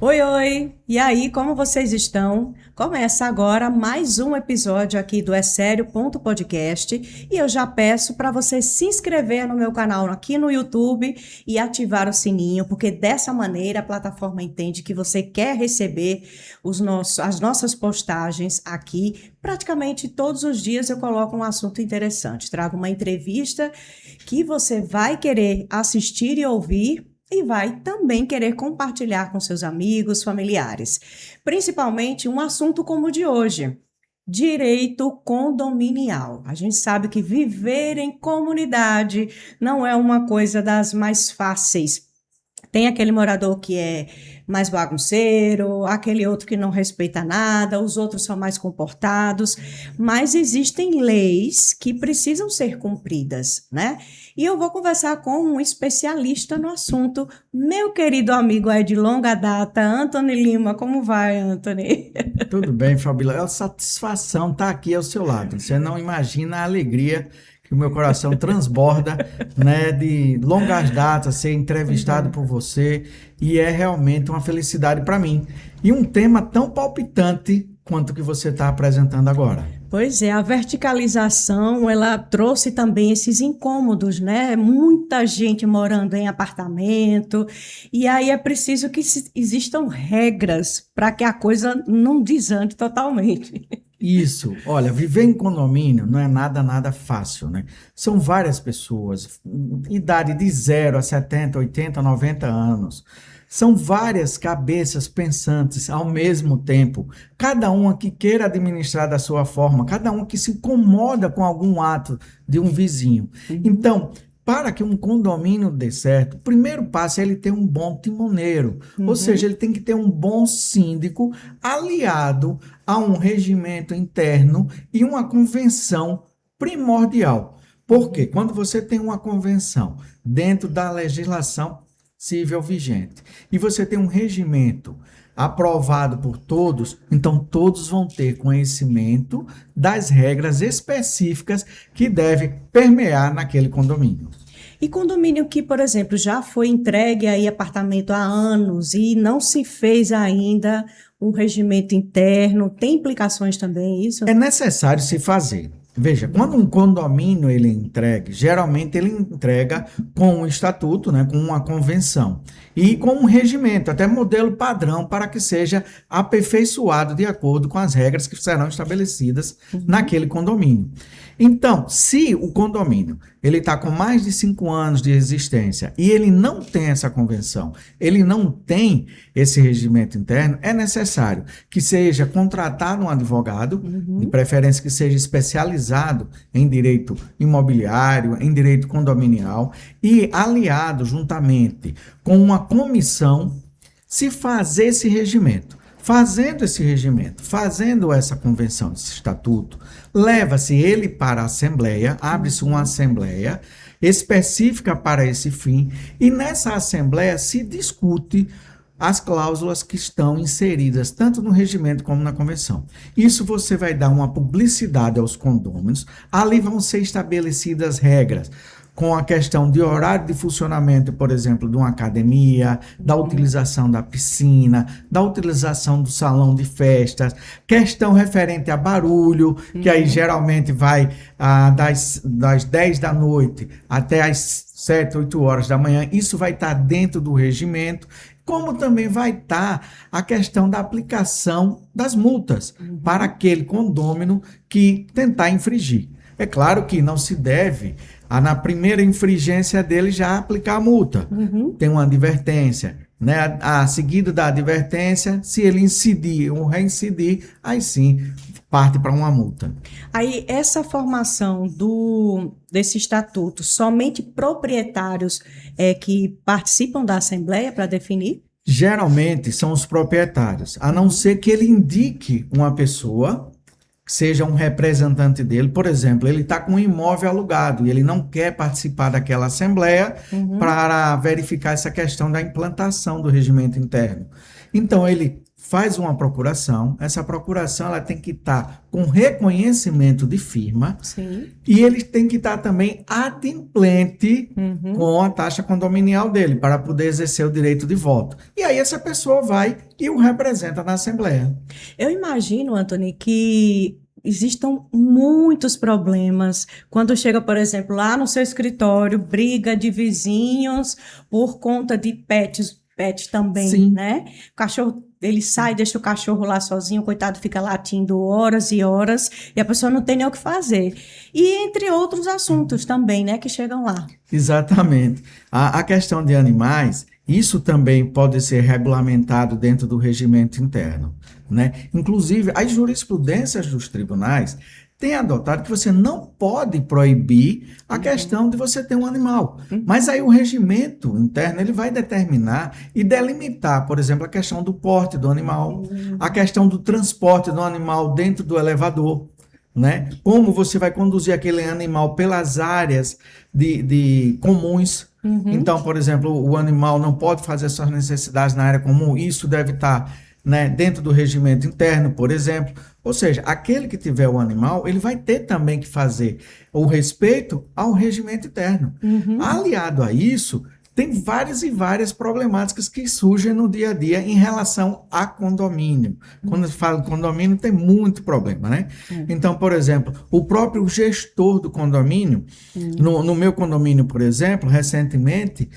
Oi, oi! E aí, como vocês estão? Começa agora mais um episódio aqui do É Sério Podcast e eu já peço para você se inscrever no meu canal aqui no YouTube e ativar o sininho, porque dessa maneira a plataforma entende que você quer receber as nossas postagens aqui. Praticamente todos os dias eu coloco um assunto interessante, trago uma entrevista que você vai querer assistir e ouvir e vai também querer compartilhar com seus amigos, familiares. Principalmente um assunto como o de hoje, direito condominial. A gente sabe que viver em comunidade não é uma coisa das mais fáceis. Tem aquele morador que é mais bagunceiro, aquele outro que não respeita nada, os outros são mais comportados, mas existem leis que precisam ser cumpridas, né? E eu vou conversar com um especialista no assunto, meu querido amigo aí de longa data, Antony Lima. Como vai, Antony? Tudo bem, Fabíola. É uma satisfação estar aqui ao seu lado. Você não imagina a alegria que o meu coração transborda, né, de longas datas, ser entrevistado por você, e é realmente uma felicidade para mim. E um tema tão palpitante quanto o que você está apresentando agora. Pois é, a verticalização, ela trouxe também esses incômodos, né? Muita gente morando em apartamento, e aí é preciso que existam regras para que a coisa não desande totalmente. Isso, olha, viver em condomínio não é nada fácil, né? São várias pessoas, idade de 0 a 70, 80, 90 anos. São várias cabeças pensantes ao mesmo tempo, cada uma que queira administrar da sua forma, cada um que se incomoda com algum ato de um vizinho. Então, para que um condomínio dê certo, o primeiro passo é ele ter um bom timoneiro, ou seja, ele tem que ter um bom síndico aliado a um regimento interno e uma convenção primordial. Porque quando você tem uma convenção dentro da legislação civil vigente e você tem um regimento aprovado por todos, então todos vão ter conhecimento das regras específicas que devem permear naquele condomínio. E condomínio que, por exemplo, já foi entregue aí apartamento há anos e não se fez ainda um regimento interno, tem implicações também isso? É necessário se fazer. Veja, quando um condomínio ele é entregue, geralmente ele entrega com um estatuto, né, com uma convenção e com um regimento, até modelo padrão, para que seja aperfeiçoado de acordo com as regras que serão estabelecidas naquele condomínio. Então, se o condomínio ele está com mais de 5 anos de existência e ele não tem essa convenção, ele não tem esse regimento interno, é necessário que seja contratado um advogado, de preferência que seja especializado em direito imobiliário, em direito condominial, e aliado juntamente com uma comissão, se fazer esse regimento. Fazendo esse regimento, fazendo essa convenção, esse estatuto, leva-se ele para a Assembleia, abre-se uma Assembleia específica para esse fim, e nessa Assembleia se discute as cláusulas que estão inseridas tanto no regimento como na convenção. Isso você vai dar uma publicidade aos condôminos, ali vão ser estabelecidas regras, com a questão de horário de funcionamento, por exemplo, de uma academia, da utilização da piscina, da utilização do salão de festas, questão referente a barulho, que aí geralmente vai das 10 da noite até as 7, 8 horas da manhã, isso vai estar dentro do regimento, como também vai estar a questão da aplicação das multas para aquele condômino que tentar infringir. É claro que não se deve, na primeira infringência dele, já aplicar a multa. Tem uma advertência, né? A seguida da advertência, se ele incidir ou reincidir, aí sim parte para uma multa. Aí, essa formação desse estatuto, somente proprietários que participam da Assembleia para definir? Geralmente são os proprietários, a não ser que ele indique uma pessoa, que seja um representante dele. Por exemplo, ele está com um imóvel alugado e ele não quer participar daquela assembleia para verificar essa questão da implantação do regimento interno. Então, ele faz uma procuração, essa procuração ela tem que estar com reconhecimento de firma. Sim. E ele tem que estar também adimplente com a taxa condominial dele, para poder exercer o direito de voto. E aí essa pessoa vai e o representa na Assembleia. Eu imagino, Antony, que existam muitos problemas quando chega, por exemplo, lá no seu escritório, briga de vizinhos por conta de pets também, Sim. né? O cachorro, ele sai, deixa o cachorro lá sozinho, o coitado fica latindo horas e horas, e a pessoa não tem nem o que fazer. E entre outros assuntos também, né, que chegam lá. Exatamente. A questão de animais, isso também pode ser regulamentado dentro do regimento interno, né? Inclusive, as jurisprudências dos tribunais têm adotado que você não pode proibir a questão de você ter um animal. Mas aí o regimento interno ele vai determinar e delimitar, por exemplo, a questão do porte do animal, a questão do transporte do animal dentro do elevador, né? Como você vai conduzir aquele animal pelas áreas de comuns. Então, por exemplo, o animal não pode fazer suas necessidades na área comum, isso deve estar, né, dentro do regimento interno, por exemplo. Ou seja, aquele que tiver o animal, ele vai ter também que fazer o respeito ao regimento interno. Aliado a isso, tem várias e várias problemáticas que surgem no dia a dia em relação a condomínio. Quando eu falo condomínio, tem muito problema, né? Então, por exemplo, o próprio gestor do condomínio, no meu condomínio, por exemplo, recentemente,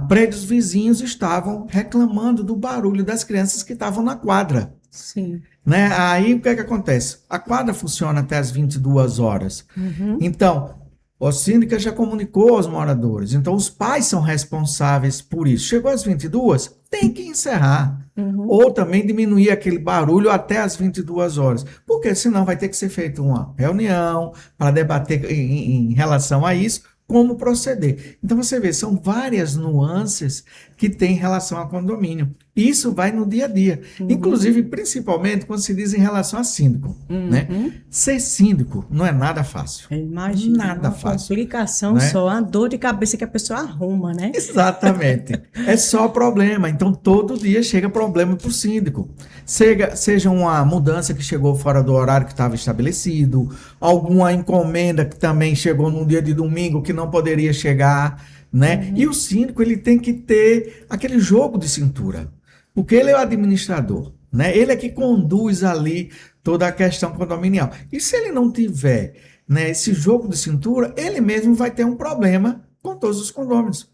prédios vizinhos estavam reclamando do barulho das crianças que estavam na quadra. Sim. Né? Aí, o que é que acontece? A quadra funciona até as 22 horas. Então, o síndico já comunicou aos moradores. Então, os pais são responsáveis por isso. Chegou às 22, tem que encerrar. Ou também diminuir aquele barulho até às 22 horas. Porque senão vai ter que ser feita uma reunião para debater em relação a isso, como proceder. Então, você vê, são várias nuances que tem em relação ao condomínio. Isso vai no dia a dia. Inclusive, principalmente, quando se diz em relação a síndico. Né? Ser síndico não é nada fácil. Imagina, nada fácil. Complicação, né? só, uma dor de cabeça que a pessoa arruma, né? Exatamente. É só problema. Então, todo dia chega problema para o síndico. Seja uma mudança que chegou fora do horário que estava estabelecido, alguma encomenda que também chegou num dia de domingo que não poderia chegar, né? E o síndico, ele tem que ter aquele jogo de cintura, porque ele é o administrador, né? Ele é que conduz ali toda a questão condominial. E se ele não tiver, né, esse jogo de cintura, ele mesmo vai ter um problema com todos os condôminos.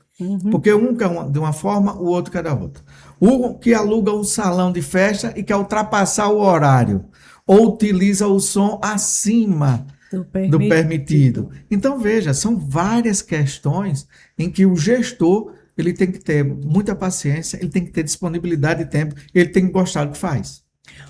Porque um quer de uma forma, o outro quer da outra. O que aluga um salão de festa e quer ultrapassar o horário, ou utiliza o som acima do permitido. Então, veja, são várias questões em que o gestor ele tem que ter muita paciência, ele tem que ter disponibilidade de tempo, ele tem que gostar do que faz.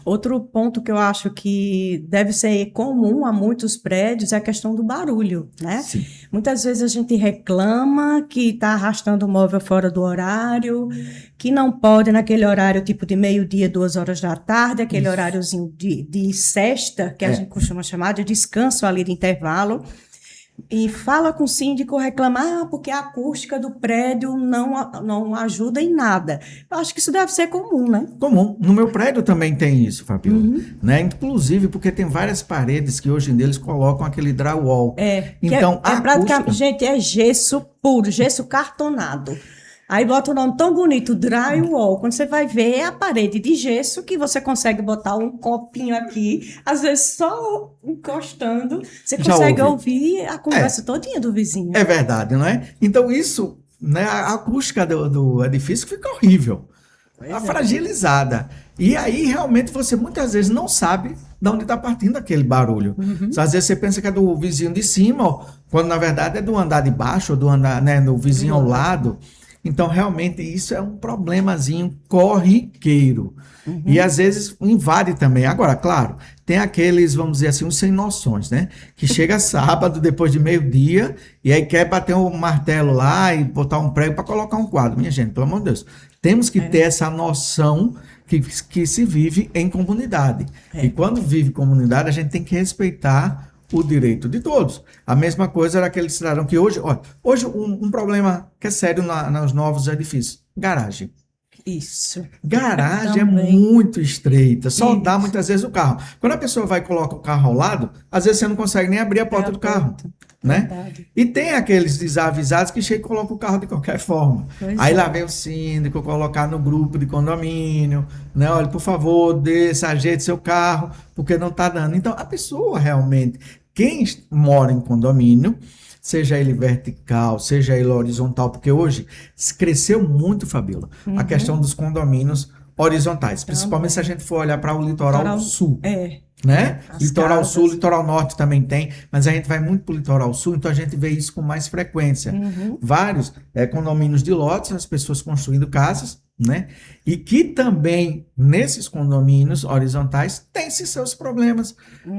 Outro ponto que eu acho que deve ser comum a muitos prédios é a questão do barulho, né? Sim. Muitas vezes a gente reclama que está arrastando o móvel fora do horário, que não pode naquele horário tipo de meio-dia, 2 horas da tarde, aquele horáriozinho de sesta, que a gente costuma chamar de descanso ali de intervalo. E fala com o síndico, reclama, porque a acústica do prédio não ajuda em nada. Eu acho que isso deve ser comum, né? Comum. No meu prédio também tem isso, Fabiola. Né? Inclusive porque tem várias paredes que hoje em dia eles colocam aquele drywall. Então, praticamente, gente, é gesso puro, gesso cartonado. Aí bota um nome tão bonito, drywall. Quando você vai ver, é a parede de gesso que você consegue botar um copinho aqui, às vezes só encostando, você consegue ouvir a conversa todinha do vizinho. É verdade, não é? Então isso, né, a acústica do edifício fica horrível, fragilizada. E aí realmente você muitas vezes não sabe de onde está partindo aquele barulho. Às vezes você pensa que é do vizinho de cima, quando na verdade é do andar de baixo, ou do andar, né, do vizinho ao lado. Então, realmente, isso é um problemazinho corriqueiro. E, às vezes, invade também. Agora, claro, tem aqueles, vamos dizer assim, uns sem noções, né? Que chega sábado, depois de meio-dia, e aí quer bater um martelo lá e botar um prego para colocar um quadro. Minha gente, pelo amor de Deus, temos que ter essa noção que se vive em comunidade. E quando vive em comunidade, a gente tem que respeitar o direito de todos. A mesma coisa era aquele cidadão que hoje um problema que é sério nos novos edifícios, garagem. Isso. Garagem é Também. muito estreita, só Isso. dá muitas vezes o carro. Quando a pessoa vai e coloca o carro ao lado, às vezes você não consegue nem abrir a porta do carro, né? Verdade. E tem aqueles desavisados que chegam e colocam o carro de qualquer forma. Pois Aí é. lá vem o síndico colocar no grupo de condomínio, né? Olha, por favor, desça, ajeite seu carro, porque não está dando. Então, a pessoa realmente, quem mora em condomínio, seja ele vertical, seja ele horizontal, porque hoje cresceu muito, Fabíola, a questão dos condomínios horizontais, principalmente se a gente for olhar para o litoral sul, né? As Litoral casas. sul, litoral norte também tem, mas a gente vai muito para o litoral sul, então a gente vê isso com mais frequência. Vários condomínios de lotes, as pessoas construindo casas, né? E que também, nesses condomínios horizontais, tem-se seus problemas.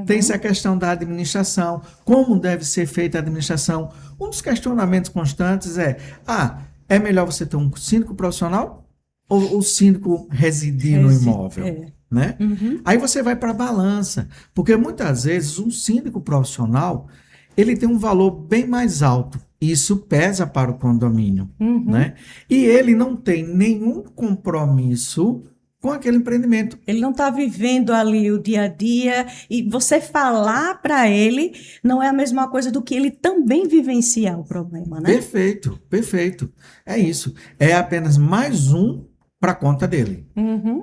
Tem-se a questão da administração, como deve ser feita a administração. Um dos questionamentos constantes é melhor você ter um síndico profissional ou o síndico residir no imóvel? Né? Aí você vai para a balança, porque muitas vezes um síndico profissional ele tem um valor bem mais alto. Isso pesa para o condomínio, né? E ele não tem nenhum compromisso com aquele empreendimento. Ele não está vivendo ali o dia a dia e você falar para ele não é a mesma coisa do que ele também vivenciar o problema, né? Perfeito, perfeito. É isso. É apenas mais um para a conta dele,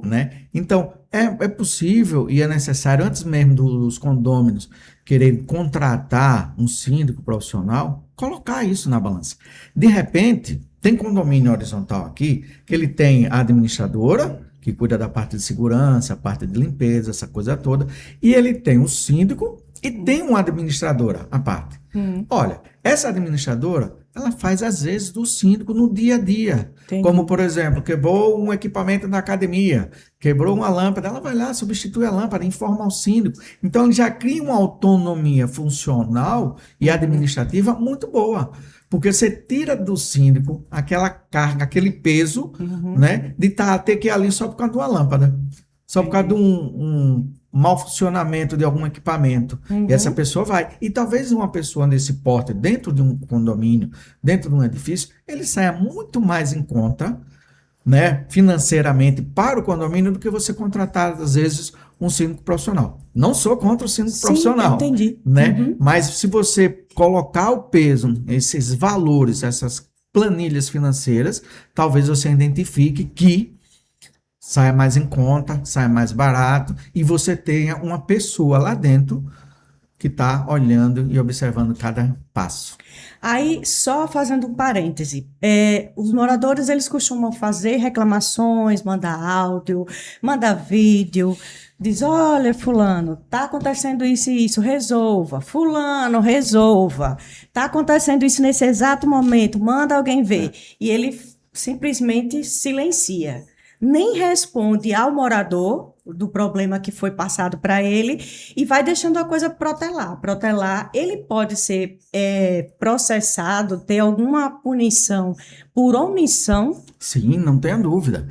né? Então, é possível e é necessário, antes mesmo dos condôminos querer contratar um síndico profissional, colocar isso na balança. De repente, tem condomínio horizontal aqui, que ele tem a administradora, que cuida da parte de segurança, a parte de limpeza, essa coisa toda, e ele tem um síndico e tem uma administradora à parte. Olha, essa administradora, ela faz às vezes do síndico no dia a dia. Entendi. Como, por exemplo, quebrou um equipamento na academia, quebrou uma lâmpada, ela vai lá, substitui a lâmpada, informa ao síndico. Então, ele já cria uma autonomia funcional e administrativa muito boa. Porque você tira do síndico aquela carga, aquele peso, né, de ter que ir ali só por causa de uma lâmpada. Só por causa de um mau funcionamento de algum equipamento. E essa pessoa vai. E talvez uma pessoa nesse porte, dentro de um condomínio, dentro de um edifício, ele saia muito mais em conta, né, financeiramente para o condomínio do que você contratar, às vezes, um síndico profissional. Não sou contra o síndico profissional. Entendi. Né? Mas se você colocar o peso, esses valores, essas planilhas financeiras, talvez você identifique que saia mais em conta, saia mais barato e você tenha uma pessoa lá dentro que está olhando e observando cada passo. Aí, só fazendo um parêntese, os moradores, eles costumam fazer reclamações, mandar áudio, mandar vídeo, diz, olha, fulano, tá acontecendo isso e isso, resolva. Fulano, resolva. Tá acontecendo isso nesse exato momento, manda alguém ver. E ele simplesmente silencia. Nem responde ao morador do problema que foi passado para ele e vai deixando a coisa protelar. Protelar, ele pode ser processado, ter alguma punição por omissão. Sim, não tenha dúvida.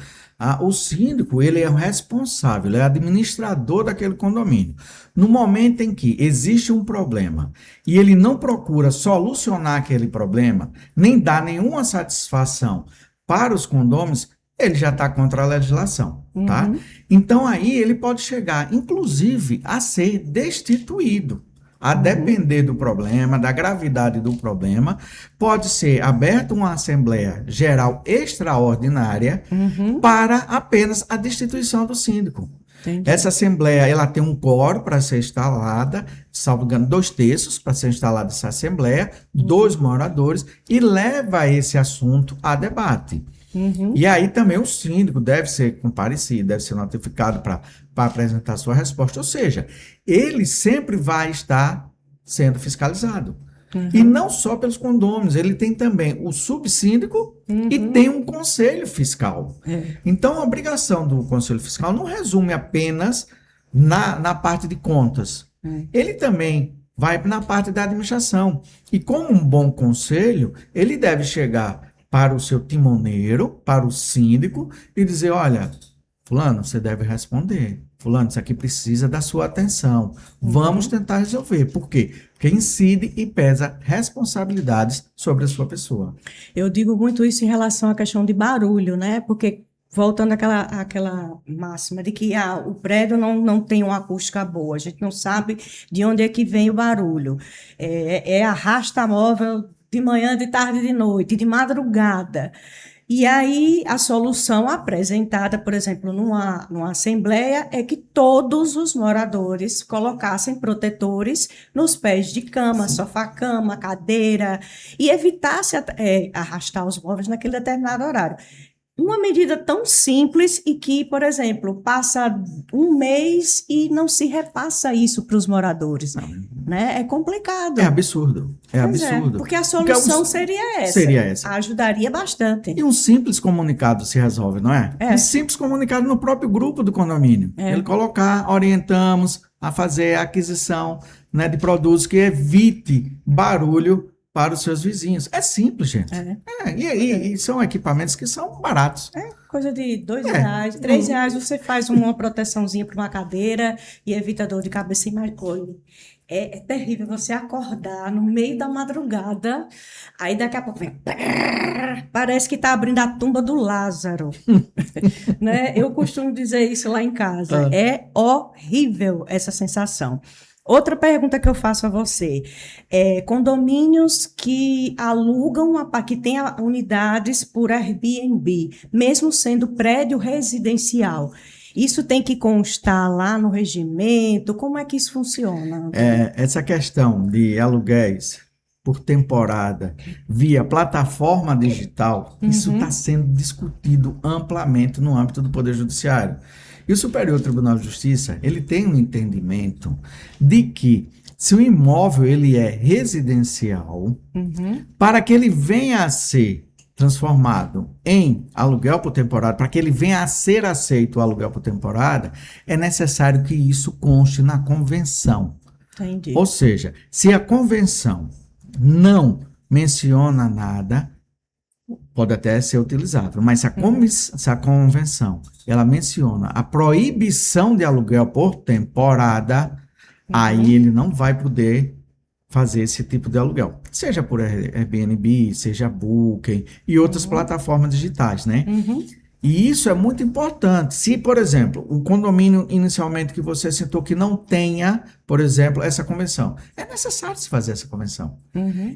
O síndico, ele é o responsável, ele é administrador daquele condomínio. No momento em que existe um problema e ele não procura solucionar aquele problema, nem dá nenhuma satisfação para os condôminos, ele já está contra a legislação, tá? Então, aí ele pode chegar, inclusive, a ser destituído. A depender do problema, da gravidade do problema, pode ser aberta uma Assembleia Geral Extraordinária para apenas a destituição do síndico. Entendi. Essa Assembleia, ela tem um quórum para ser instalada, salvo engano, 2/3 para ser instalada essa Assembleia, 2 moradores, e leva esse assunto a debate. E aí também o síndico deve ser comparecido, deve ser notificado para apresentar sua resposta. Ou seja, ele sempre vai estar sendo fiscalizado. E não só pelos condôminos, ele tem também o subsíndico e tem um conselho fiscal. Então, a obrigação do conselho fiscal não resume apenas na parte de contas. Ele também vai na parte da administração. E como um bom conselho, ele deve chegar para o seu timoneiro, para o síndico, e dizer, olha, fulano, você deve responder. Fulano, isso aqui precisa da sua atenção. Vamos tentar resolver. Por quê? Porque incide e pesa responsabilidades sobre a sua pessoa. Eu digo muito isso em relação à questão de barulho, né? Porque voltando àquela máxima de que o prédio não tem uma acústica boa, a gente não sabe de onde é que vem o barulho. Arrasta móvel de manhã, de tarde, de noite, de madrugada. E aí, a solução apresentada, por exemplo, numa assembleia, é que todos os moradores colocassem protetores nos pés de cama, sofá-cama, cadeira, e evitasse arrastar os móveis naquele determinado horário. Uma medida tão simples e que, por exemplo, passa um mês e não se repassa isso para os moradores, né? É complicado. É absurdo. Absurdo. Porque a solução seria essa. Seria essa. Ajudaria bastante. E um simples comunicado se resolve, não é? Um simples comunicado no próprio grupo do condomínio. Ele colocar, orientamos a fazer a aquisição, né, de produtos que evite barulho para os seus vizinhos. É simples, gente. E são equipamentos que são baratos. Coisa de R$2, R$3, você faz uma proteçãozinha para uma cadeira e evita dor de cabeça e mais coisa. É terrível você acordar no meio da madrugada, aí daqui a pouco vem... Parece que está abrindo a tumba do Lázaro. Né? Eu costumo dizer isso lá em casa. É horrível essa sensação. Outra pergunta que eu faço a você condomínios que alugam, que têm unidades por Airbnb, mesmo sendo prédio residencial, isso tem que constar lá no regimento? Como é que isso funciona? Essa questão de aluguéis por temporada via plataforma digital, isso está sendo discutido amplamente no âmbito do Poder Judiciário. E o Superior Tribunal de Justiça, ele tem um entendimento de que se o imóvel ele é residencial, para que ele venha a ser transformado em aluguel por temporada, para que ele venha a ser aceito o aluguel por temporada, é necessário que isso conste na convenção. Entendi. Ou seja, se a convenção não menciona nada, pode até ser utilizado, mas se a convenção ela menciona a proibição de aluguel por temporada, aí ele não vai poder fazer esse tipo de aluguel, seja por Airbnb, seja Booking e outras plataformas digitais, né? E isso é muito importante. Se, por exemplo, o condomínio inicialmente que você citou que não tenha, por exemplo, essa convenção, é necessário se fazer essa convenção.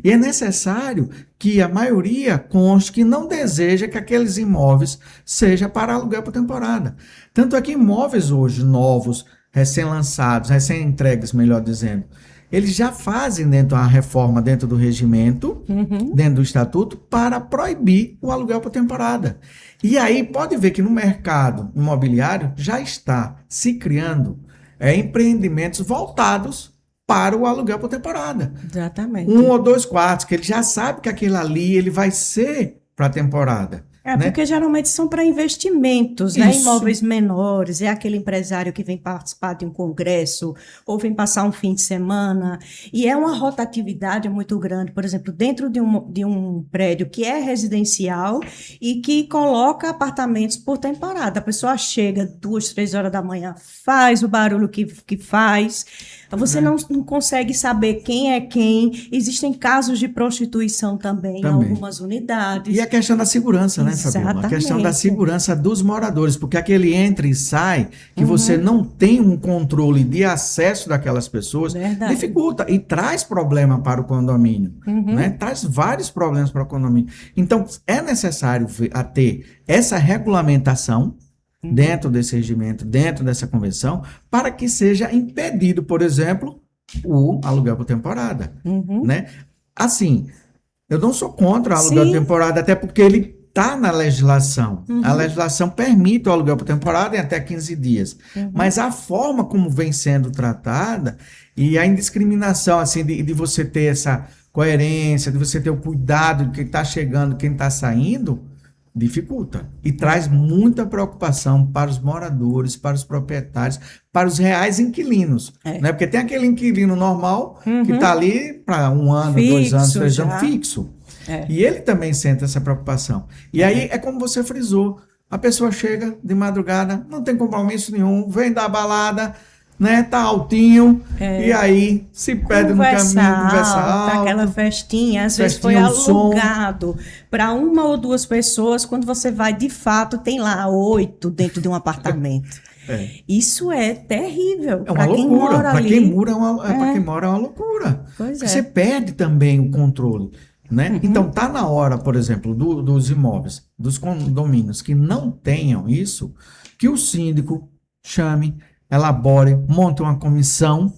E é necessário que a maioria conste que não deseja que aqueles imóveis seja para aluguel por temporada. Tanto é que imóveis hoje novos, recém-lançados, recém-entregues, melhor dizendo, eles já fazem a reforma dentro do regimento, dentro do estatuto, para proibir o aluguel por temporada. E aí pode ver que no mercado imobiliário já está se criando empreendimentos voltados para o aluguel por temporada. Exatamente. 1 ou 2 quartos, que ele já sabe que aquele ali ele vai ser para a temporada. Porque geralmente são para investimentos, né? Imóveis menores, é aquele empresário que vem participar de um congresso ou vem passar um fim de semana, e é uma rotatividade muito grande, por exemplo, dentro de um prédio que é residencial e que coloca apartamentos por temporada. A pessoa chega 2, 3 horas da manhã, faz o barulho que faz, você não consegue saber quem é quem. Existem casos de prostituição também. Em algumas unidades. E a questão da segurança, né, Fabiola? A questão da segurança dos moradores, porque aquele entra e sai, que você não tem um controle de acesso daquelas pessoas, dificulta e traz problema para o condomínio, né? Traz vários problemas para o condomínio. Então, é necessário ter essa regulamentação dentro desse regimento, dentro dessa convenção, para que seja impedido, por exemplo, o aluguel por temporada, né? Assim, eu não sou contra o aluguel por temporada, até porque ele está na legislação. A legislação permite o aluguel por temporada em até 15 dias. Mas a forma como vem sendo tratada e a indiscriminação, assim, de você ter essa coerência, de você ter o cuidado de quem está chegando, quem está saindo, dificulta e traz muita preocupação para os moradores, para os proprietários, para os reais inquilinos, né? Porque tem aquele inquilino normal que está ali para 1 ano, fixo, 2 anos, 3 anos, fixo. E ele também sente essa preocupação. E aí é como você frisou, a pessoa chega de madrugada, não tem compromisso nenhum, vem da balada, né? Tá altinho, e aí se perde no caminho, conversa alto. Aquela festinha, às vezes foi alugado para uma ou duas pessoas, quando você vai, de fato, tem lá 8 dentro de um apartamento. Isso é terrível. É uma loucura. Para quem mora é uma loucura. Pois Você perde também o controle, né? Então, tá na hora, por exemplo, dos imóveis, dos condomínios que não tenham isso, que o síndico chame, elabore, monte uma comissão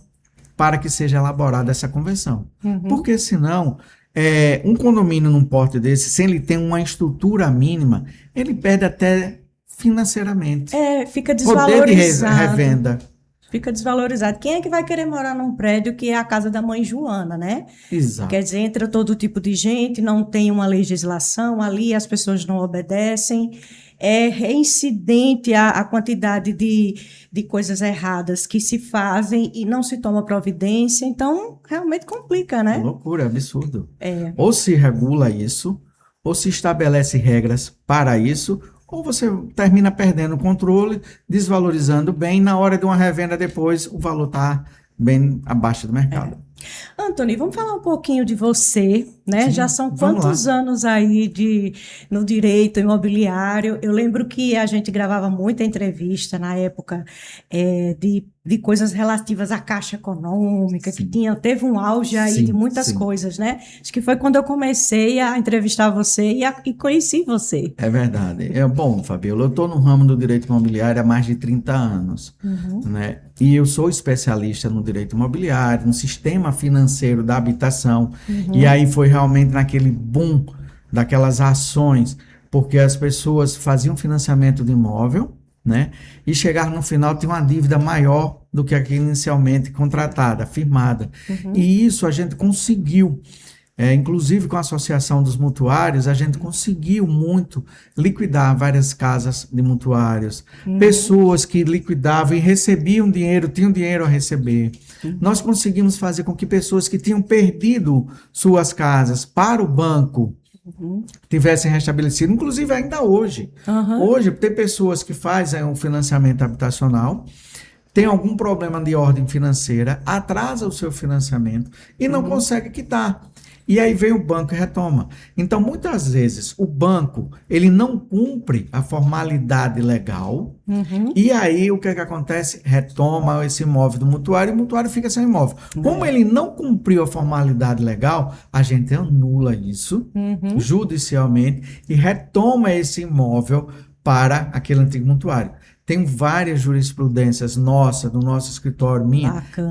para que seja elaborada essa convenção. Porque senão, um condomínio num porte desse, se ele tem uma estrutura mínima, ele perde até financeiramente. Fica desvalorizado. Poder de revenda. Fica desvalorizado. Quem é que vai querer morar num prédio que é a casa da mãe Joana, né? Exato. Quer dizer, entra todo tipo de gente, não tem uma legislação ali, as pessoas não obedecem. É reincidente a quantidade de coisas erradas que se fazem e não se toma providência. Então, realmente complica, né? É loucura, é absurdo. Ou se regula isso, ou se estabelece regras para isso, ou você termina perdendo o controle, desvalorizando bem, na hora de uma revenda depois, o valor está bem abaixo do mercado. Antony, vamos falar um pouquinho de você, né? Sim, já são quantos anos aí no direito imobiliário? Eu lembro que a gente gravava muita entrevista na época de coisas relativas à Caixa Econômica, que teve um auge aí de muitas coisas, né? Acho que foi quando eu comecei a entrevistar você e conheci você. É verdade. Bom, Fabiola, eu estou no ramo do direito imobiliário há mais de 30 anos, né? E eu sou especialista no direito imobiliário, no sistema financeiro da habitação, e aí foi realmente naquele boom daquelas ações, porque as pessoas faziam financiamento de imóvel, né? E chegaram no final tinha uma dívida maior do que a que inicialmente contratada, firmada. E isso a gente conseguiu, inclusive com a Associação dos Mutuários, a gente conseguiu muito liquidar várias casas de mutuários, pessoas que liquidavam e recebiam dinheiro, tinham dinheiro a receber. Nós conseguimos fazer com que pessoas que tinham perdido suas casas para o banco tivessem restabelecido, inclusive ainda hoje. Hoje, tem pessoas que fazem um financiamento habitacional, tem algum problema de ordem financeira, atrasa o seu financiamento e não consegue quitar. E aí vem o banco e retoma. Então, muitas vezes, o banco, ele não cumpre a formalidade legal, e aí o que acontece? Retoma esse imóvel do mutuário e o mutuário fica sem imóvel. Como ele não cumpriu a formalidade legal, a gente anula isso judicialmente e retoma esse imóvel para aquele antigo mutuário. Tem várias jurisprudências do nosso escritório,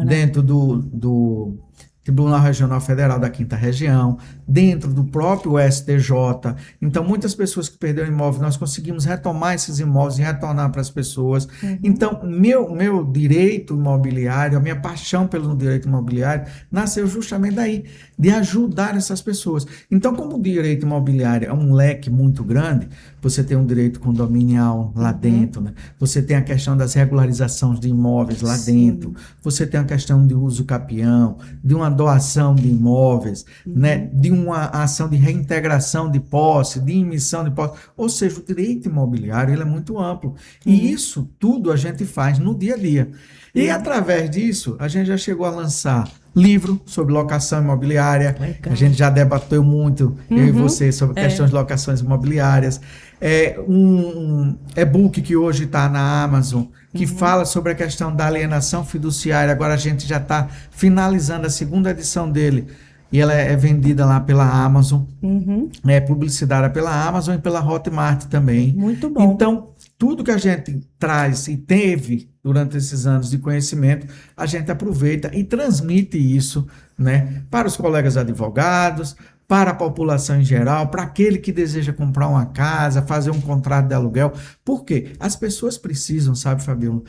dentro do Tribunal Regional Federal da 5ª Região, dentro do próprio STJ. Então, muitas pessoas que perderam imóvel, nós conseguimos retomar esses imóveis e retornar para as pessoas. Então, meu direito imobiliário, a minha paixão pelo direito imobiliário, nasceu justamente daí, de ajudar essas pessoas. Então, como o direito imobiliário é um leque muito grande, você tem um direito condominial lá dentro, né? Você tem a questão das regularizações de imóveis lá dentro, você tem a questão de uso capião, de uma doação de imóveis, né? De uma ação de reintegração de posse, de emissão de posse. Ou seja, o direito imobiliário ele é muito amplo. E isso tudo a gente faz no dia a dia. E através disso, a gente já chegou a lançar livro sobre locação imobiliária. Legal. A gente já debateu muito, eu e você, sobre questões de locações imobiliárias. Um e-book que hoje está na Amazon, que fala sobre a questão da alienação fiduciária. Agora a gente já está finalizando a 2ª edição dele. E ela é vendida lá pela Amazon, é publicitada pela Amazon e pela Hotmart também. Muito bom. Então, tudo que a gente traz e teve durante esses anos de conhecimento, a gente aproveita e transmite isso, né, para os colegas advogados, para a população em geral, para aquele que deseja comprar uma casa, fazer um contrato de aluguel. Por quê? As pessoas precisam, sabe, Fabiola,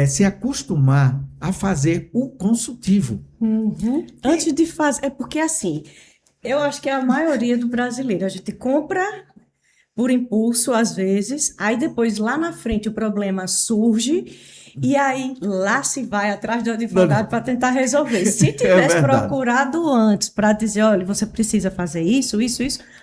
se acostumar a fazer o consultivo. Antes de fazer... É porque, assim, eu acho que a maioria do brasileiro, a gente compra por impulso, às vezes, aí depois, lá na frente, o problema surge... E aí, lá se vai atrás do advogado para tentar resolver. Se tivesse procurado antes para dizer, olha, você precisa fazer isso,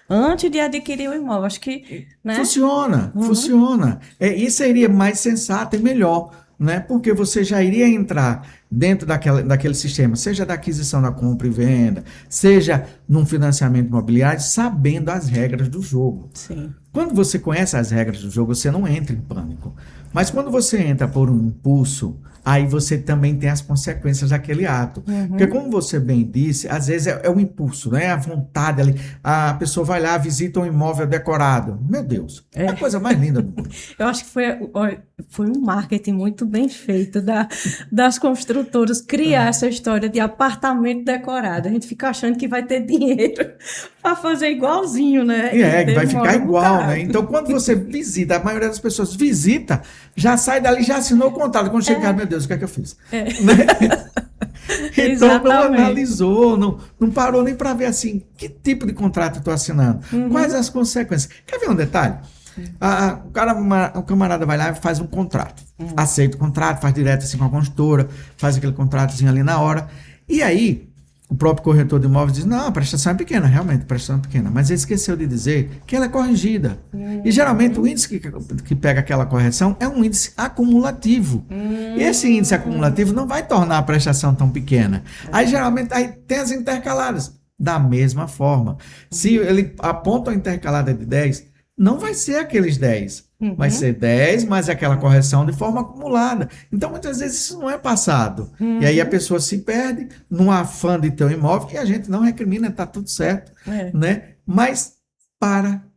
antes de adquirir o imóvel, acho que... Né? Funciona. E seria mais sensato e melhor. né? Porque você já iria entrar dentro daquele sistema, seja da aquisição da compra e venda, seja num financiamento imobiliário, sabendo as regras do jogo. Sim. Quando você conhece as regras do jogo, você não entra em pânico. Mas quando você entra por um impulso, aí você também tem as consequências daquele ato. Porque como você bem disse, às vezes é um impulso, né? A vontade ali. A pessoa vai lá, visita um imóvel decorado. Meu Deus, é a coisa mais linda do mundo. Eu acho que foi um marketing muito bem feito das construtoras criar essa história de apartamento decorado. A gente fica achando que vai ter dinheiro para fazer igualzinho, né? Que vai ficar igual, né? Então, quando você visita, a maioria das pessoas visita, já sai dali, já assinou o contrato. Quando chega, meu Deus, o que é que eu fiz? Né? Então, não analisou, não parou nem para ver assim, que tipo de contrato eu estou assinando, quais as consequências. Quer ver um detalhe? O camarada vai lá e faz um contrato, aceita o contrato, faz direto assim com a construtora, faz aquele contratozinho ali na hora, e aí o próprio corretor de imóveis diz, não, a prestação é pequena, realmente, a prestação é pequena, mas ele esqueceu de dizer que ela é corrigida. E geralmente o índice que pega aquela correção é um índice acumulativo. E esse índice acumulativo não vai tornar a prestação tão pequena. Aí geralmente tem as intercaladas. Da mesma forma. Se ele aponta a intercalada de 10, não vai ser aqueles 10. Vai ser 10 mais aquela correção de forma acumulada. Então, muitas vezes, isso não é passado. E aí a pessoa se perde num afã de ter um imóvel e a gente não recrimina, está tudo certo. Né? Mas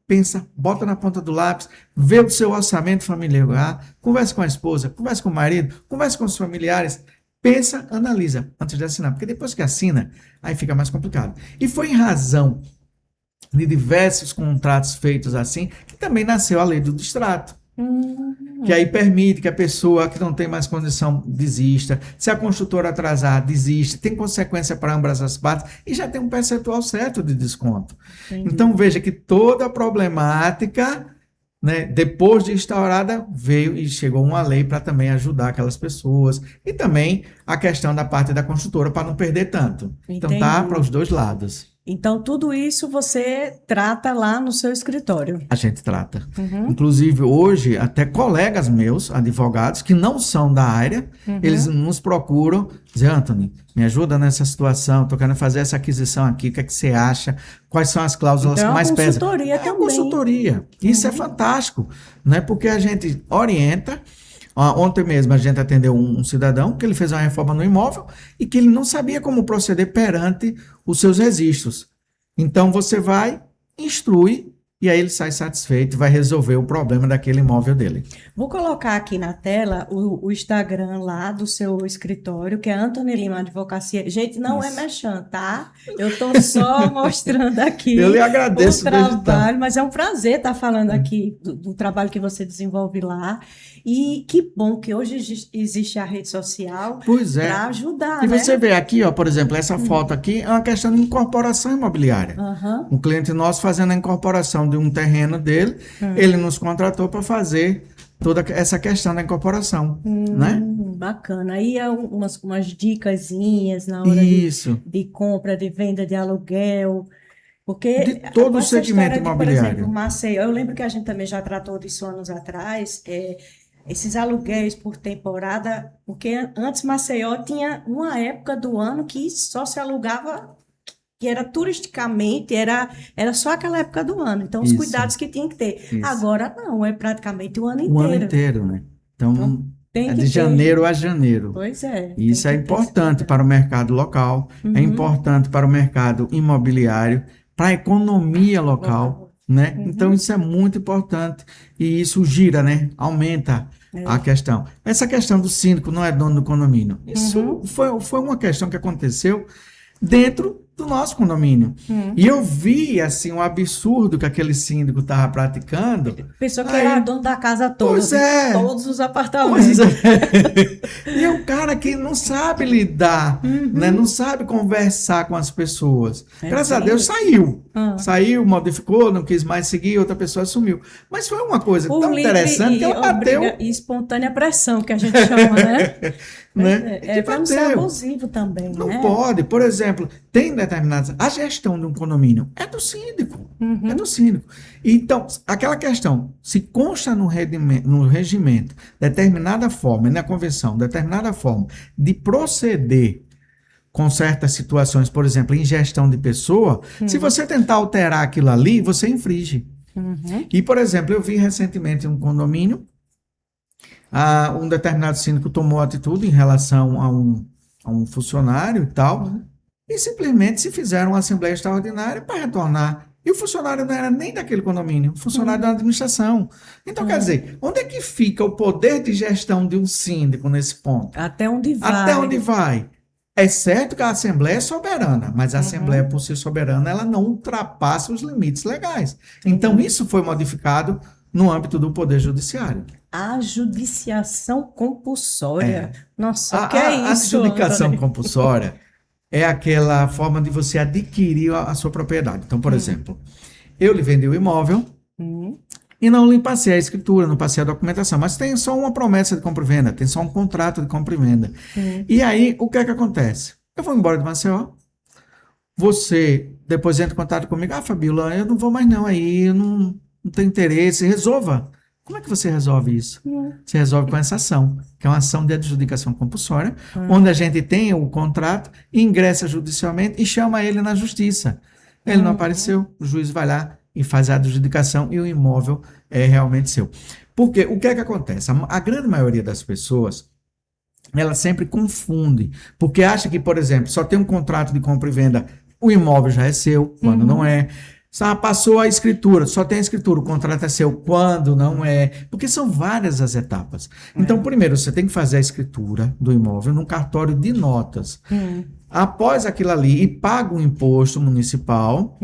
pensa, bota na ponta do lápis, vê o seu orçamento familiar, conversa com a esposa, conversa com o marido, conversa com os familiares, pensa, analisa antes de assinar. Porque depois que assina, aí fica mais complicado. E foi em razão de diversos contratos feitos assim, que também nasceu a lei do distrato. Que aí permite que a pessoa que não tem mais condição desista, se a construtora atrasar, desiste, tem consequência para ambas as partes e já tem um percentual certo de desconto. Então veja que toda a problemática, né, depois de instaurada, veio e chegou uma lei para também ajudar aquelas pessoas e também a questão da parte da construtora para não perder tanto. Então tá para os dois lados. Então, tudo isso você trata lá no seu escritório? A gente trata. Inclusive, hoje, até colegas meus, advogados, que não são da área, eles nos procuram, dizem, Anthony, me ajuda nessa situação, estou querendo fazer essa aquisição aqui, o que é que você acha? Quais são as cláusulas então, que mais pesam? É uma consultoria. Isso é fantástico, né? Porque a gente orienta. Ontem mesmo a gente atendeu um cidadão que ele fez uma reforma no imóvel e que ele não sabia como proceder perante os seus registros. Então você vai, instrui e aí ele sai satisfeito e vai resolver o problema daquele imóvel dele. Vou colocar aqui na tela o Instagram lá do seu escritório, que é Anthony Lima Advocacia. Gente, não é merchan, tá? Eu estou só mostrando aqui eu lhe agradeço o trabalho, mas é um prazer estar falando aqui do trabalho que você desenvolve lá. E que bom que hoje existe a rede social para ajudar, e você vê aqui, ó, por exemplo, essa foto aqui é uma questão de incorporação imobiliária. Um cliente nosso fazendo a incorporação de um terreno dele, ele nos contratou para fazer toda essa questão da incorporação, né? Bacana. Aí há umas dicasinhas na hora de compra, de venda, de aluguel, porque de todo o segmento imobiliário. Por exemplo, Maceió, eu lembro que a gente também já tratou disso anos atrás, esses aluguéis por temporada, porque antes Maceió tinha uma época do ano que só se alugava, que era turisticamente, era só aquela época do ano. Então, os cuidados que tinha que ter. Agora, não, é praticamente o ano inteiro. O ano inteiro, né? Então é de janeiro a janeiro. Pois é. E isso é importante para o mercado local, é importante para o mercado imobiliário, para a economia local. Né? Então isso é muito importante e isso gira, né? Aumenta a questão. Essa questão do síndico não é dono do condomínio. Isso foi uma questão que aconteceu dentro do nosso condomínio. E eu vi, assim, um absurdo que aquele síndico estava praticando. Pensou que era dono da casa toda. Pois é. Todos os apartamentos. Pois é. E é um cara que não sabe lidar, né? Não sabe conversar com as pessoas. Graças a Deus saiu. Saiu, modificou, não quis mais seguir, outra pessoa assumiu. Mas foi uma coisa tão interessante que ela bateu. E espontânea pressão, que a gente chama, né? né? É para não ser abusivo também, não né? pode. Por exemplo, tem determinadas... A gestão de um condomínio é do síndico. É do síndico. Então, aquela questão, se consta no regimento determinada forma, na convenção, determinada forma de proceder com certas situações, por exemplo, em gestão de pessoa, se você tentar alterar aquilo ali, você infringe. E, por exemplo, eu vi recentemente um condomínio, um determinado síndico tomou atitude em relação a um funcionário e tal, e simplesmente se fizeram uma assembleia extraordinária para retornar. E o funcionário não era nem daquele condomínio, o funcionário da administração. Então, quer dizer, onde é que fica o poder de gestão de um síndico nesse ponto? Até onde vai? Até onde vai? É certo que a Assembleia é soberana, mas a Assembleia, por ser soberana, ela não ultrapassa os limites legais. Então, isso foi modificado no âmbito do Poder Judiciário. A judiciação compulsória. Nossa, o que é A isso, adjudicação Antônio? compulsória é aquela forma de você adquirir a sua propriedade. Então, por exemplo, eu lhe vendi o imóvel e não lhe passei a escritura, não passei a documentação, mas tem só uma promessa de compra e venda, tem só um contrato de compra e venda. E aí, o que é que acontece? Eu vou embora de Maceió, você depois entra em contato comigo, Fabíola, eu não vou mais não, aí eu não tenho interesse, resolva. Como é que você resolve isso? Você resolve com essa ação, que é uma ação de adjudicação compulsória, onde a gente tem o contrato, ingressa judicialmente e chama ele na justiça. Ele não apareceu, o juiz vai lá e faz a adjudicação e o imóvel é realmente seu. Porque o que é que acontece? A grande maioria das pessoas, ela sempre confunde, porque acha que, por exemplo, só tem um contrato de compra e venda, o imóvel já é seu, quando não é. Passou a escritura, só tem a escritura, o contrato é seu, quando não é, porque são várias as etapas. Então, primeiro, você tem que fazer a escritura do imóvel num cartório de notas. Após aquilo ali, e paga o imposto municipal,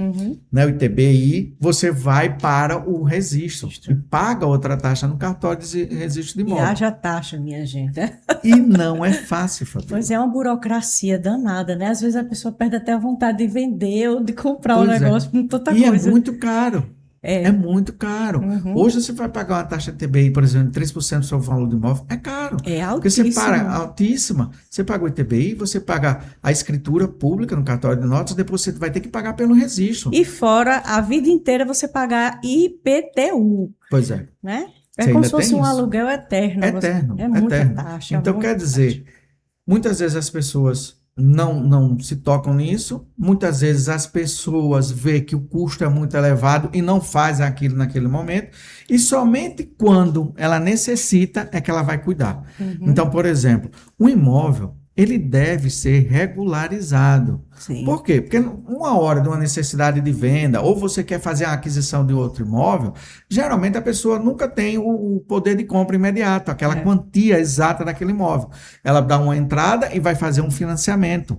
né, o ITBI, você vai para o registro e paga outra taxa no cartório de registro de imóvel. E haja taxa, minha gente. E não é fácil, Fabíola. Pois é uma burocracia danada, né? Às vezes a pessoa perde até a vontade de vender ou de comprar um negócio com tanta coisa. E é muito caro. É muito caro. Hoje você vai pagar uma taxa de ITBI, por exemplo, de 3% do seu valor do imóvel, é caro. É altíssimo. Porque você paga altíssima. Você paga o ITBI, você paga a escritura pública no cartório de notas, depois você vai ter que pagar pelo registro. E fora, a vida inteira você pagar IPTU. Pois é. Né? É como se fosse um aluguel eterno. Eterno. É muita taxa. Então, quer dizer, muitas vezes as pessoas não se tocam nisso, muitas vezes as pessoas veem que o custo é muito elevado e não fazem aquilo naquele momento, e somente quando ela necessita é que ela vai cuidar. Então, por exemplo, o imóvel, ele deve ser regularizado. Sim. Por quê? Porque uma hora de uma necessidade de venda, ou você quer fazer a aquisição de outro imóvel, geralmente a pessoa nunca tem o poder de compra imediato, aquela quantia exata daquele imóvel. Ela dá uma entrada e vai fazer um financiamento.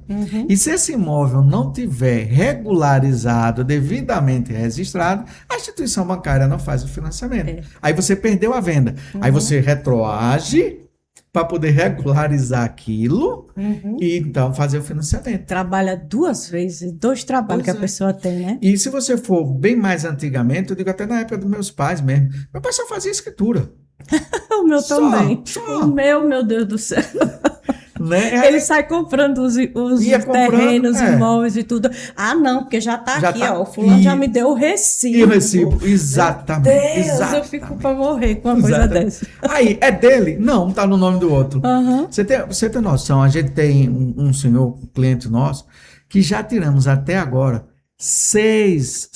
E se esse imóvel não tiver regularizado, devidamente registrado, a instituição bancária não faz o financiamento. Aí você perdeu a venda. Aí você retroage para poder regularizar aquilo e então fazer o financiamento. Trabalha duas vezes, dois trabalhos que a pessoa tem, né? E se você for bem mais antigamente, eu digo até na época dos meus pais mesmo, meu pai só fazia escritura. O meu também. Só. O meu Deus do céu. Né? Ele sai comprando os terrenos, imóveis e tudo. Ah, não, porque já está aqui, ó. O fulano já me deu o recibo. E o recibo, exatamente. Meu Deus, exatamente. eu fico para morrer com uma coisa dessa. Aí, é dele? Não, está no nome do outro. Você tem noção, a gente tem um senhor, um cliente nosso, que já tiramos até agora seis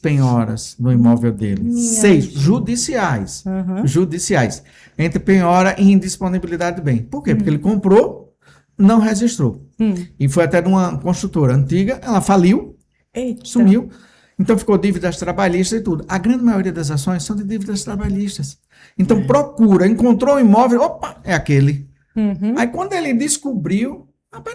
penhoras no imóvel dele. 6 judiciais. Judiciais. Entre penhora e indisponibilidade de bem. Por quê? Porque ele comprou, não registrou. E foi até de uma construtora antiga, ela faliu, sumiu. Então ficou dívidas trabalhistas e tudo. A grande maioria das ações são de dívidas trabalhistas. Então procura, encontrou um imóvel, opa, é aquele. Aí quando ele descobriu,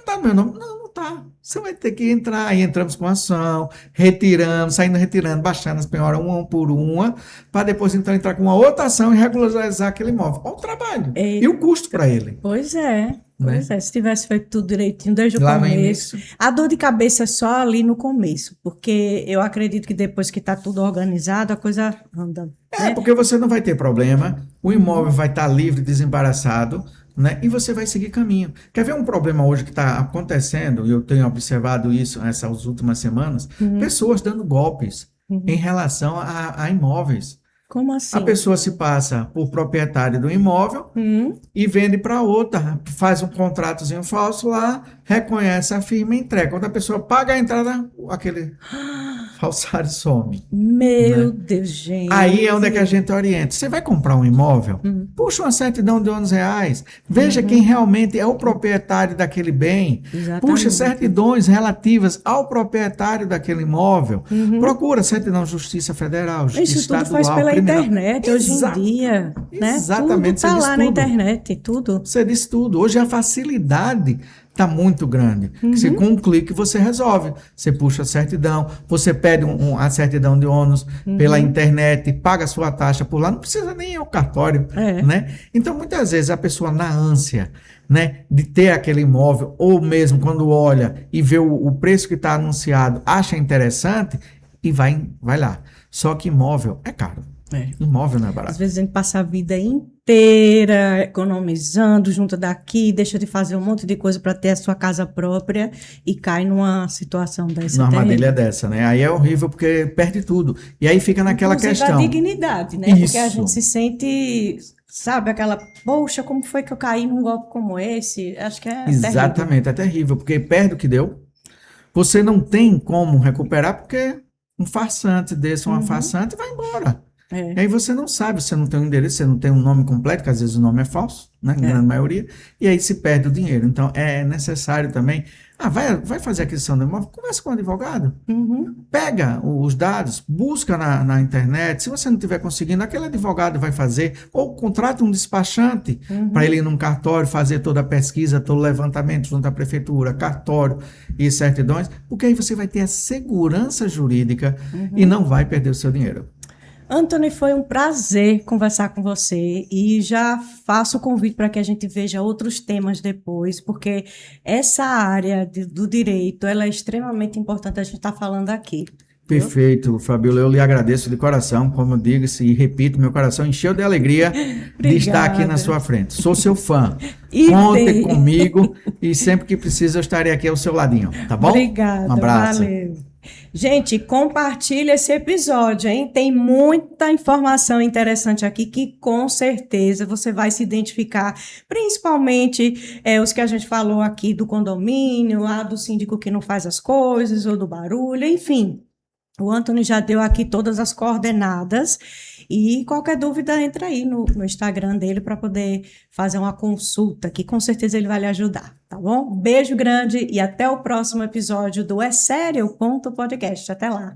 tá no meu nome. Não tá. Você vai ter que entrar. Aí entramos com ação, retiramos, saindo retirando, baixando as penhoras uma por uma, para depois então entrar com uma outra ação e regularizar aquele imóvel. Olha o trabalho. E o custo para ele. Pois é. Pois é, se tivesse feito tudo direitinho desde o Lá começo. A dor de cabeça é só ali no começo, porque eu acredito que depois que está tudo organizado, a coisa anda. Porque você não vai ter problema, o imóvel vai estar livre, desembaraçado, né? E você vai seguir caminho. Quer ver um problema hoje que está acontecendo, e eu tenho observado isso nessas últimas semanas? Pessoas dando golpes em relação a imóveis. Como A assim? pessoa se passa por proprietário do imóvel e vende para outra, faz um contratozinho falso lá, reconhece a firma e entrega. Quando a pessoa paga a entrada, aquele falsário some, Meu né? Deus, gente. Aí é onde é que a gente orienta. Você vai comprar um imóvel? Puxa uma certidão de R$ 11. Veja quem realmente é o proprietário daquele bem. Puxa Exatamente. certidões relativas ao proprietário daquele imóvel. Procura certidão Justiça Federal, Isso Estadual, tudo faz pela criminal. internet hoje em dia, né? Exatamente, Tudo tá você diz lá na tudo. internet, tudo. Você disse tudo. Hoje a facilidade está muito grande. Se com um clique você resolve. Você puxa a certidão, você pede a certidão de ônus pela internet, paga a sua taxa por lá, não precisa nem ir ao cartório, né? Então, muitas vezes, a pessoa na ânsia, né, de ter aquele imóvel, ou mesmo quando olha e vê o preço que está anunciado, acha interessante e vai lá. Só que imóvel é caro. Imóvel não é barato. Às vezes a gente passa a vida inteira economizando, junta daqui, deixa de fazer um monte de coisa para ter a sua casa própria e cai numa situação dessa. Numa armadilha dessa, né? Aí é horrível porque perde tudo. E aí fica naquela Inclusive questão. a dignidade, né? Isso. Porque a gente se sente, sabe, aquela, poxa, como foi que eu caí num golpe como esse? Acho que é Exatamente, é terrível, porque perde o que deu. Você não tem como recuperar porque um farsante desse, uma farsante, vai embora. E aí você não sabe, você não tem um endereço, você não tem um nome completo, que às vezes o nome é falso, né, na grande maioria, e aí se perde o dinheiro. Então é necessário também, vai fazer aquisição do imóvel, conversa com o advogado, pega os dados, busca na internet, se você não estiver conseguindo, aquele advogado vai fazer, ou contrata um despachante para ele ir num cartório, fazer toda a pesquisa, todo o levantamento junto à prefeitura, cartório e certidões, porque aí você vai ter a segurança jurídica e não vai perder o seu dinheiro. Anthony, foi um prazer conversar com você e já faço o convite para que a gente veja outros temas depois, porque essa área do direito, ela é extremamente importante a gente estar falando aqui. Perfeito, Fabiola, eu lhe agradeço de coração, como eu digo e repito, meu coração encheu de alegria de estar aqui na sua frente. Sou seu fã, conte comigo e sempre que precisa eu estarei aqui ao seu ladinho, tá bom? Obrigada, um abraço. Valeu. Gente, compartilha esse episódio, hein? Tem muita informação interessante aqui que com certeza você vai se identificar, principalmente os que a gente falou aqui do condomínio, do síndico que não faz as coisas, ou do barulho, enfim. O Anthony já deu aqui todas as coordenadas e qualquer dúvida entra aí no Instagram dele para poder fazer uma consulta, que com certeza ele vai lhe ajudar, tá bom? Beijo grande e até o próximo episódio do É Sério? Podcast. Até lá!